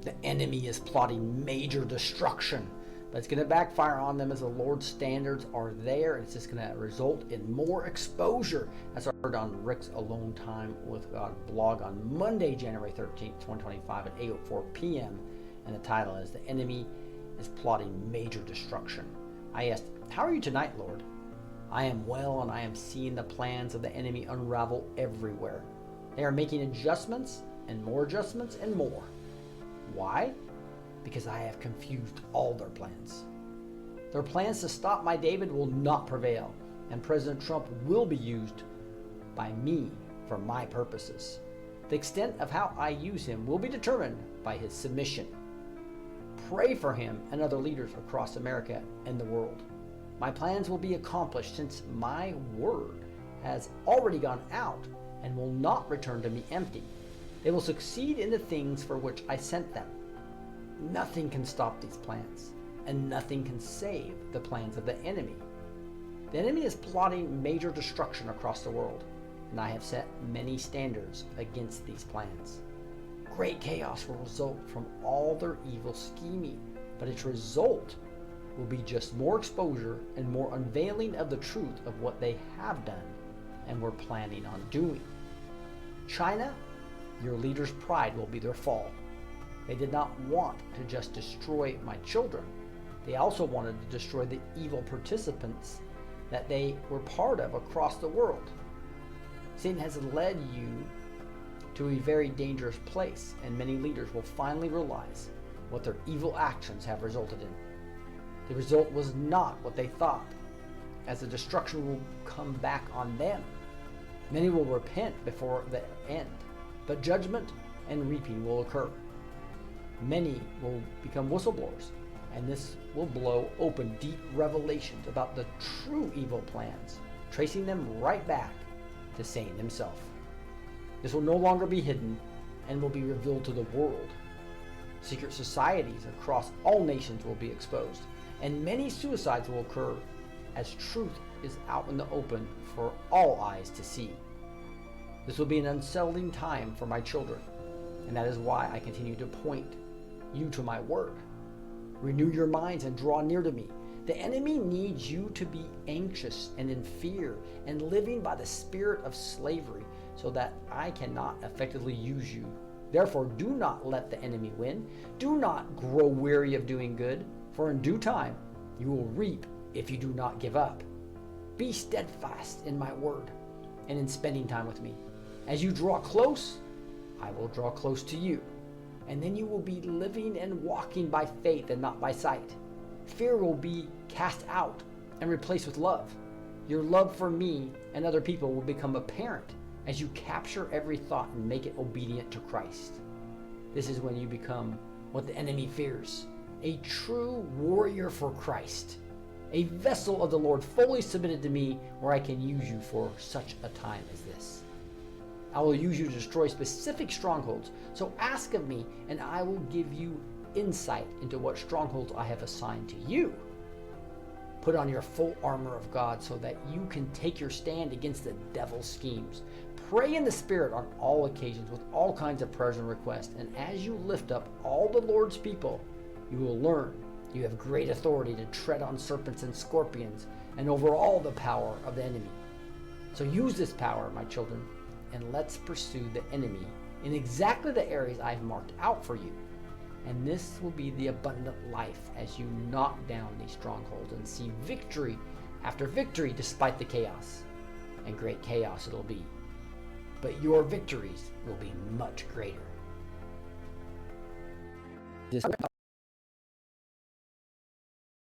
The enemy is plotting major destruction, but it's going to backfire on them as the Lord's standards are there, and it's just going to result in more exposure. As I heard on Rick's Alone Time with God blog on Monday, January 13th, 2025 at 8:04 p.m. And the title is "The Enemy is Plotting Major Destruction." I asked, "How are you tonight, Lord?" "I am well, and I am seeing the plans of the enemy unravel everywhere. They are making adjustments and more adjustments and more. Why? Because I have confused all their plans. Their plans to stop my David will not prevail, and President Trump will be used by me for my purposes. The extent of how I use him will be determined by his submission. Pray for him and other leaders across America and the world. My plans will be accomplished since my word has already gone out and will not return to me empty. They will succeed in the things for which I sent them. Nothing can stop these plans, and nothing can save the plans of the enemy. The enemy is plotting major destruction across the world, and I have set many standards against these plans. Great chaos will result from all their evil scheming, but its result will be just more exposure and more unveiling of the truth of what they have done and were planning on doing. China, your leader's pride will be their fall. They did not want to just destroy my children. They also wanted to destroy the evil participants that they were part of across the world. Satan has led you to a very dangerous place, and many leaders will finally realize what their evil actions have resulted in. The result was not what they thought, as the destruction will come back on them. Many will repent before the end, but judgment and reaping will occur. Many will become whistleblowers, and this will blow open deep revelations about the true evil plans, tracing them right back to Satan himself. This will no longer be hidden and will be revealed to the world. Secret societies across all nations will be exposed, and many suicides will occur as truth is out in the open for all eyes to see. This will be an unsettling time for my children, and that is why I continue to point you to my word. Renew your minds and draw near to me. The enemy needs you to be anxious and in fear and living by the spirit of slavery so that I cannot effectively use you. Therefore, do not let the enemy win. Do not grow weary of doing good, for in due time you will reap if you do not give up. Be steadfast in my word and in spending time with me. As you draw close, I will draw close to you, and then you will be living and walking by faith and not by sight. Fear will be cast out and replaced with love. Your love for me and other people will become apparent as you capture every thought and make it obedient to Christ. This is when you become what the enemy fears, a true warrior for Christ, a vessel of the Lord fully submitted to me where I can use you for such a time as this. I will use you to destroy specific strongholds, so ask of me and I will give you insight into what strongholds I have assigned to you. Put on your full armor of God so that you can take your stand against the devil's schemes. Pray in the Spirit on all occasions with all kinds of prayers and requests, and as you lift up all the Lord's people, you will learn you have great authority to tread on serpents and scorpions and over all the power of the enemy. So use this power, my children, and let's pursue the enemy in exactly the areas I've marked out for you. And this will be the abundant life as you knock down these strongholds and see victory after victory despite the chaos. And great chaos it'll be. But your victories will be much greater.